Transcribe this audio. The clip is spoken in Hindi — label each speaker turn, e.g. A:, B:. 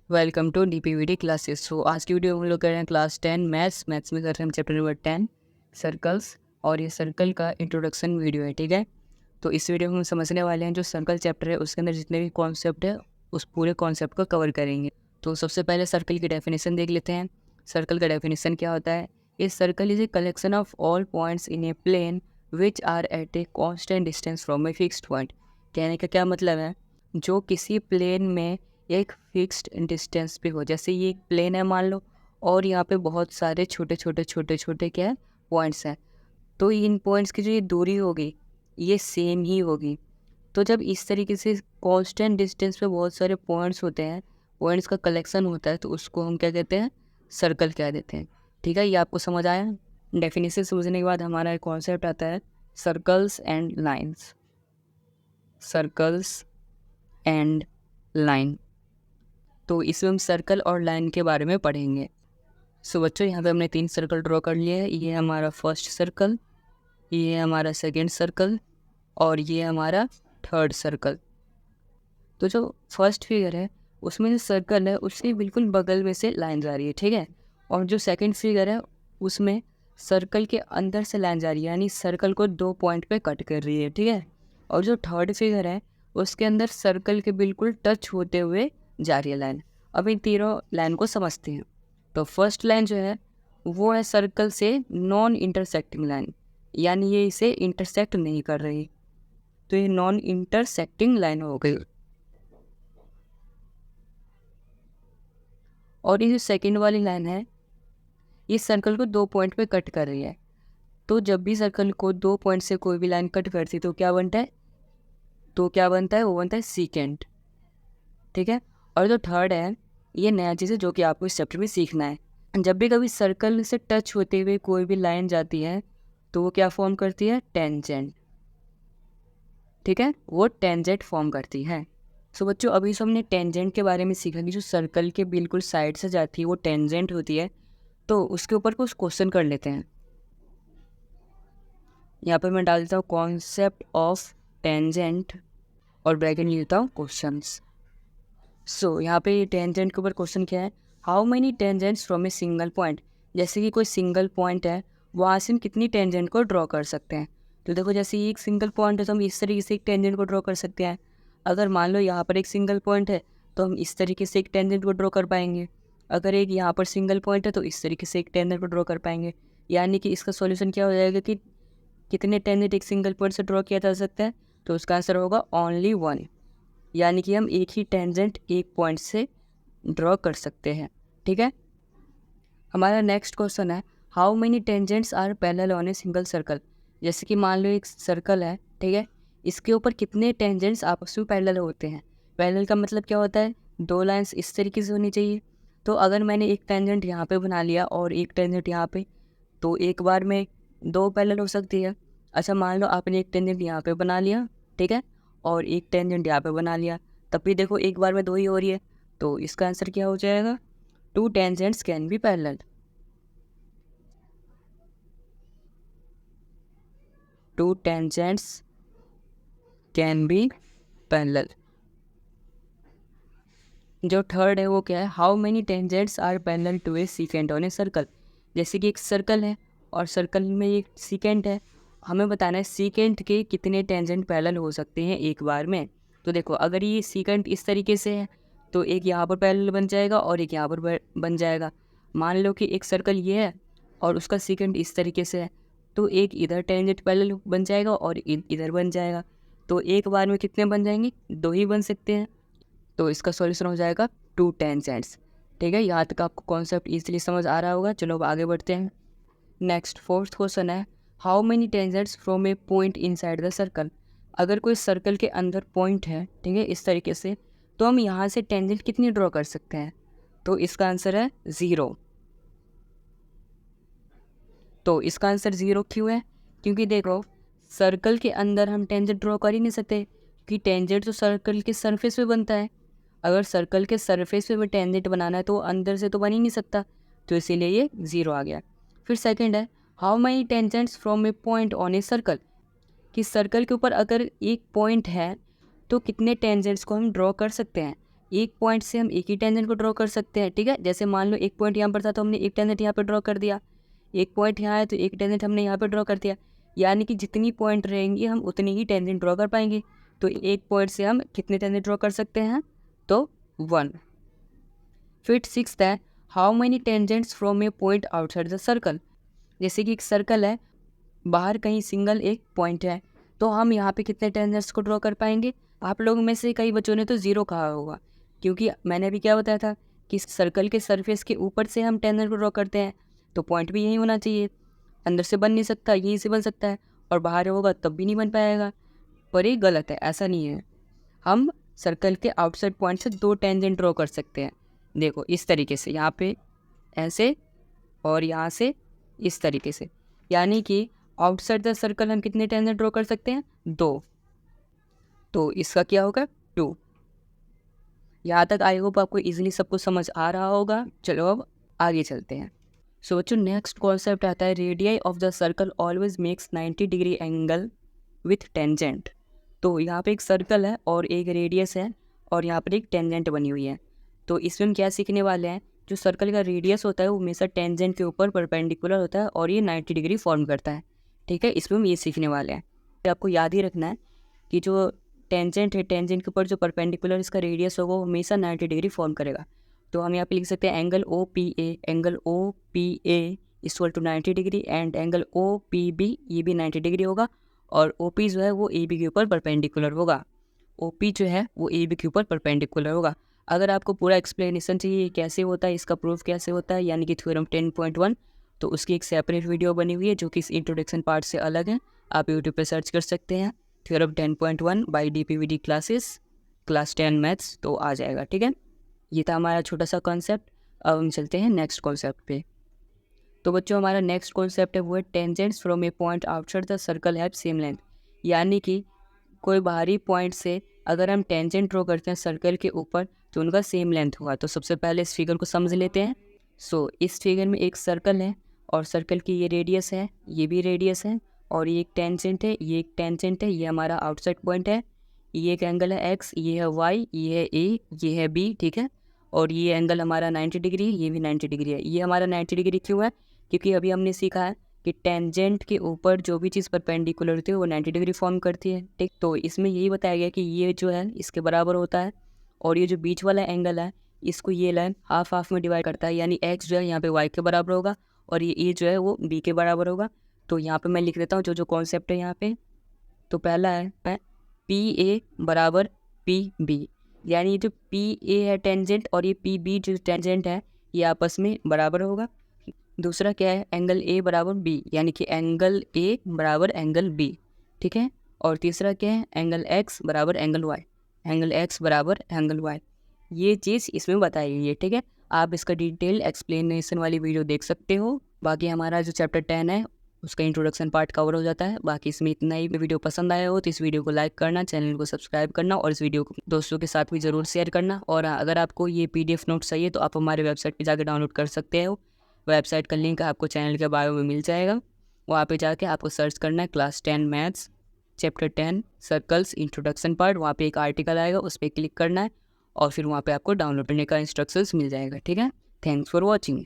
A: Welcome to DPVD classes. So आज की वीडियो हम लोग कर रहे हैं क्लास 10 मैथ्स में कर रहे हैं हम चैप्टर नंबर 10 सर्कल्स। और ये सर्कल का इंट्रोडक्शन वीडियो है, ठीक है। तो इस वीडियो में हम समझने वाले हैं जो सर्कल चैप्टर है उसके अंदर जितने भी कॉन्सेप्ट है उस पूरे कॉन्सेप्ट को कवर करेंगे। तो सबसे पहले सर्कल की डेफिनेशन देख लेते हैं। सर्कल का डेफिनेशन क्या होता है? A circle is a collection of all points in a plane which are at a constant distance from a fixed point. कहने का क्या मतलब है? जो किसी प्लेन में एक फिक्स्ड डिस्टेंस पे हो, जैसे ये एक प्लेन है मान लो, और यहाँ पे बहुत सारे छोटे छोटे क्या है पॉइंट्स हैं। तो इन पॉइंट्स की जो ये दूरी होगी ये सेम ही होगी। तो जब इस तरीके से कांस्टेंट डिस्टेंस पे बहुत सारे पॉइंट्स होते हैं, पॉइंट्स का कलेक्शन होता है, तो उसको हम क्या कहते हैं? सर्कल कह देते हैं। ठीक है, ये आपको समझ आया? डेफिनेशन समझने के बाद हमारा एक कॉन्सेप्ट आता है circles and lines. Circles and line, तो इसमें हम सर्कल और लाइन के बारे में पढ़ेंगे। सो बच्चों, यहाँ पे हमने 3 सर्कल ड्रॉ कर लिए है। ये हमारा फर्स्ट सर्कल, ये हमारा सेकंड सर्कल और ये हमारा थर्ड सर्कल। तो जो फर्स्ट फिगर है उसमें जो सर्कल है उसके बिल्कुल बगल में से लाइन जा रही है, ठीक है। और जो सेकंड फिगर है उसमें सर्कल के अंदर से लाइन जा रही है, यानी सर्कल को 2 पॉइंट पे कट कर रही है, ठीक है। और जो थर्ड फिगर है उसके अंदर सर्कल के बिल्कुल टच होते हुए जा रही है लाइन। अब इन तीनों लाइन को समझते हैं। तो फर्स्ट लाइन जो है वो है सर्कल से नॉन इंटरसेक्टिंग लाइन, यानी ये इसे इंटरसेक्ट नहीं कर रही, तो ये नॉन इंटरसेक्टिंग लाइन हो गई। और ये जो सेकंड वाली लाइन है ये सर्कल को 2 पॉइंट पे कट कर रही है। तो जब भी सर्कल को 2 पॉइंट से कोई भी लाइन कट करती तो क्या बनता है? वो बनता है सीकेंट, ठीक है। और जो थर्ड है ये नया चीज़ है जो कि आपको इस चैप्टर में सीखना है। जब भी कभी सर्कल से टच होते हुए कोई भी लाइन जाती है तो वो क्या फॉर्म करती है? टेंजेंट, ठीक है, वो टेंजेंट फॉर्म करती है। सो बच्चों, अभी से हमने टेंजेंट के बारे में सीखा कि जो सर्कल के बिल्कुल साइड से जाती है वो टेंजेंट होती है। तो उसके ऊपर कुछ क्वेश्चन कर लेते हैं। यहाँ पर मैं डाल देता हूँ कॉन्सेप्ट ऑफ टेंजेंट और ब्रैकेट में लिखता हूँ क्वेश्चंस। सो यहाँ पे टेंजेंट के ऊपर क्वेश्चन क्या है? How many tangents from a single point. जैसे कि कोई सिंगल पॉइंट है, वहाँ से हम कितनी टेंजेंट को ड्रॉ कर सकते हैं। तो देखो, जैसे ये एक सिंगल पॉइंट है तो हम इस तरीके से एक टेंजेंट को ड्रॉ कर सकते हैं। अगर मान लो यहाँ पर एक सिंगल पॉइंट है तो हम इस तरीके से एक टेंजेंट को ड्रॉ कर पाएंगे। अगर एक यहाँ पर सिंगल पॉइंट है तो इस तरीके से एक टेंजेंट को ड्रॉ कर पाएंगे। यानी कि इसका सॉल्यूशन क्या हो जाएगा कि कितने टेंजेंट एक सिंगल पॉइंट से ड्रॉ किया जा सकता है? तो उसका आंसर होगा ओनली 1, यानी कि हम एक ही टेंजेंट एक पॉइंट से ड्रॉ कर सकते हैं, ठीक है। हमारा नेक्स्ट क्वेश्चन है how many tangents are parallel on a single circle. जैसे कि मान लो एक सर्कल है, ठीक है, इसके ऊपर कितने टेंजेंट्स आपस में पैरेलल होते हैं। पैरेलल का मतलब क्या होता है? 2 लाइंस इस तरीके से होनी चाहिए। तो अगर मैंने एक टेंजेंट यहाँ पे बना लिया और एक टेंजेंट यहाँ पे, तो एक बार में 2 पैरेलल हो सकती है। अच्छा, मान लो आपने एक टेंजेंट यहाँ पे बना लिया, ठीक है, और एक टेंजेंट यहाँ पे बना लिया, तब भी देखो एक बार में 2 ही हो रही है। तो इसका आंसर क्या हो जाएगा? 2 tangents can be parallel. 2 tangents can be parallel। जो थर्ड है वो क्या है? How many tangents are parallel to a secant on a circle. जैसे कि एक सर्कल है और सर्कल में एक सीकेंट है, हमें बताना है सीकेंट के कितने टेंजेंट पैरेलल हो सकते हैं एक बार में। तो देखो, अगर ये सीकेंट इस तरीके से है तो एक यहाँ पर पैरेलल बन जाएगा और एक यहाँ पर बन जाएगा। मान लो कि एक सर्कल ये है और उसका सीकेंट इस तरीके से है, तो एक इधर टेंजेंट पैरेलल बन जाएगा और इधर बन जाएगा। तो एक बार में कितने बन जाएंगे? 2 ही बन सकते हैं। तो इसका सॉल्यूशन हो जाएगा 2 टेंजेंट्स, ठीक है। यहाँ तक आपको कॉन्सेप्ट ईजिली समझ आ रहा होगा। चलो अब आगे बढ़ते हैं। नेक्स्ट फोर्थ क्वेश्चन है how many tangents from A point inside the circle. अगर कोई सर्कल के अंदर पॉइंट है, ठीक है, इस तरीके से, तो हम यहाँ से टेंजेंट कितनी ड्रॉ कर सकते हैं? तो इसका आंसर है 0। तो इसका आंसर 0 क्यों है? क्योंकि देखो, सर्कल के अंदर हम टेंजेंट ड्रॉ कर ही नहीं सकते, कि टेंजेंट तो सर्कल के सरफेस पे बनता है। अगर सर्कल के सरफेस पे भी टेंजेंट बनाना है तो अंदर से तो बन ही नहीं सकता, तो इसीलिए ये 0 आ गया। फिर सेकंड है how many tangents from A point on a circle. कि सर्कल के ऊपर अगर एक पॉइंट है तो कितने टेंजेंट्स को हम ड्रॉ कर सकते हैं। एक पॉइंट से हम एक ही टेंजेंट को ड्रॉ कर सकते हैं, ठीक है। जैसे मान लो एक पॉइंट यहाँ पर था तो हमने एक टेंजेंट यहाँ पर ड्रॉ कर दिया, एक पॉइंट यहाँ है तो एक टेंजेंट हमने यहाँ पर ड्रॉ कर दिया, यानी कि जितनी पॉइंट रहेंगी हम उतनी ही टेंजेंट ड्रॉ कर पाएंगे। तो एक पॉइंट से हम कितने टेंजेंट ड्रॉ कर सकते हैं, तो 1। फिर 6 है, how many tangents from A point outside the circle. जैसे कि एक सर्कल है, बाहर कहीं सिंगल एक पॉइंट है, तो हम यहाँ पे कितने टेंजेंट्स को ड्रॉ कर पाएंगे। आप लोगों में से कई बच्चों ने तो 0 कहा होगा, क्योंकि मैंने अभी क्या बताया था कि सर्कल के सरफेस के ऊपर से हम टेंजेंट को ड्रॉ करते हैं, तो पॉइंट भी यही होना चाहिए। अंदर से बन नहीं सकता, यहीं से बन सकता है, और बाहर होगा तब भी नहीं बन पाएगा। पर ये गलत है, ऐसा नहीं है। हम सर्कल के आउटसाइड पॉइंट से 2 टेंजेंट ड्रॉ कर सकते हैं। देखो इस तरीके से, यहाँ पे ऐसे और यहाँ से इस तरीके से, यानी कि आउटसाइड द सर्कल हम कितने टेंजेंट ड्रॉ कर सकते हैं, 2। तो इसका क्या होगा, 2। यहाँ तक आई होप आपको इजीली सब कुछ समझ आ रहा होगा। चलो अब आगे चलते हैं। सो बच्चों नेक्स्ट कॉन्सेप्ट आता है, radii of the circle always makes 90 degree angle with tangent. तो यहाँ पे एक सर्कल है और एक रेडियस है और यहाँ पर एक टेंजेंट बनी हुई है। तो इसमें हम क्या सीखने वाले हैं, जो सर्कल का रेडियस होता है वो हमेशा टेंजेंट के ऊपर परपेंडिकुलर होता है और ये 90 डिग्री फॉर्म करता है, ठीक है। इसमें हम ये सीखने वाले हैं। तो आपको याद ही रखना है कि जो टेंजेंट है, टेंजेंट के ऊपर जो परपेंडिकुलर इसका रेडियस होगा वो हमेशा 90 डिग्री फॉर्म करेगा। तो हम यहाँ पे लिख सकते हैं angle O P A equal to 90 degree and angle O P B, ये भी 90 डिग्री होगा, और ओ पी जो है वो ए बी के ऊपर परपेंडिकुलर होगा। ओ पी जो है वो ए बी के ऊपर परपेंडिकुलर होगा। अगर आपको पूरा एक्सप्लेनेशन चाहिए कैसे होता है, इसका प्रूफ कैसे होता है, यानी कि थ्योरम 10.1, तो उसकी एक सेपरेट वीडियो बनी हुई है जो कि इस इंट्रोडक्शन पार्ट से अलग है। आप यूट्यूब पर सर्च कर सकते हैं theorem 10.1 by DPVD classes, class 10 maths, तो आ जाएगा, ठीक है। ये था हमारा छोटा सा कॉन्सेप्ट। अब हम चलते हैं नेक्स्ट कॉन्सेप्ट पे। तो बच्चों हमारा नेक्स्ट कॉन्सेप्ट है वो है tangents from A point outside the circle have same length. यानी कि कोई बाहरी पॉइंट से अगर हम टेंजेंट ड्रॉ करते हैं सर्कल के ऊपर तो उनका सेम लेंथ होगा। तो सबसे पहले इस फिगर को समझ लेते हैं। सो इस फिगर में एक सर्कल है और सर्कल की ये रेडियस है, ये भी रेडियस है, और ये एक टेंजेंट है, ये एक टेंजेंट है, ये हमारा आउटसाइड पॉइंट है, ये एक एंगल है एक्स, ये है वाई, ये है ए, ये है बी, ठीक है। और ये एंगल हमारा 90 डिग्री है, ये भी 90 डिग्री है। ये हमारा 90 डिग्री क्यों है, क्योंकि अभी हमने सीखा है कि टेंजेंट के ऊपर जो भी चीज़ परपेंडिकुलर होती है वो 90 डिग्री फॉर्म करती है, ठीक। तो इसमें यही बताया गया कि ये जो है इसके बराबर होता है, और ये जो बीच वाला एंगल है इसको ये लाइन हाफ हाफ में डिवाइड करता है, यानी एक्स जो है यहाँ पे वाई के बराबर होगा और ये ए जो है वो बी के बराबर होगा। तो यहाँ पे मैं लिख देता हूँ जो जो कॉन्सेप्ट है यहाँ पे। तो पहला है पी ए बराबर पी बी, यानी ये जो पी ए है टेंजेंट और ये पी बी जो टेंजेंट है ये आपस में बराबर होगा। दूसरा क्या है, एंगल ए बराबर बी, यानी कि एंगल ए बराबर एंगल बी, ठीक है। और तीसरा क्या है, एंगल एक्स बराबर एंगल वाई, एंगल एक्स बराबर एंगल वाई। ये चीज़ इसमें बताई गई है, ठीक है। आप इसका डिटेल एक्सप्लेनेशन वाली वीडियो देख सकते हो। बाकी हमारा जो चैप्टर 10 है उसका इंट्रोडक्शन पार्ट कवर हो जाता है। बाकी इसमें इतना ही। वीडियो पसंद आया हो तो इस वीडियो को लाइक करना, चैनल को सब्सक्राइब करना और इस वीडियो को दोस्तों के साथ भी ज़रूर शेयर करना। और अगर आपको ये PDF नोट चाहिए तो आप हमारे वेबसाइट पर जाकर डाउनलोड कर सकते हो। वेबसाइट का लिंक आपको चैनल के बायो में मिल जाएगा। वहाँ पे जाके आपको सर्च करना है class 10 maths chapter 10 circles introduction part. वहाँ पे एक आर्टिकल आएगा, उस पर क्लिक करना है और फिर वहाँ पे आपको डाउनलोड करने का इंस्ट्रक्शंस मिल जाएगा, ठीक है। Thanks for watching.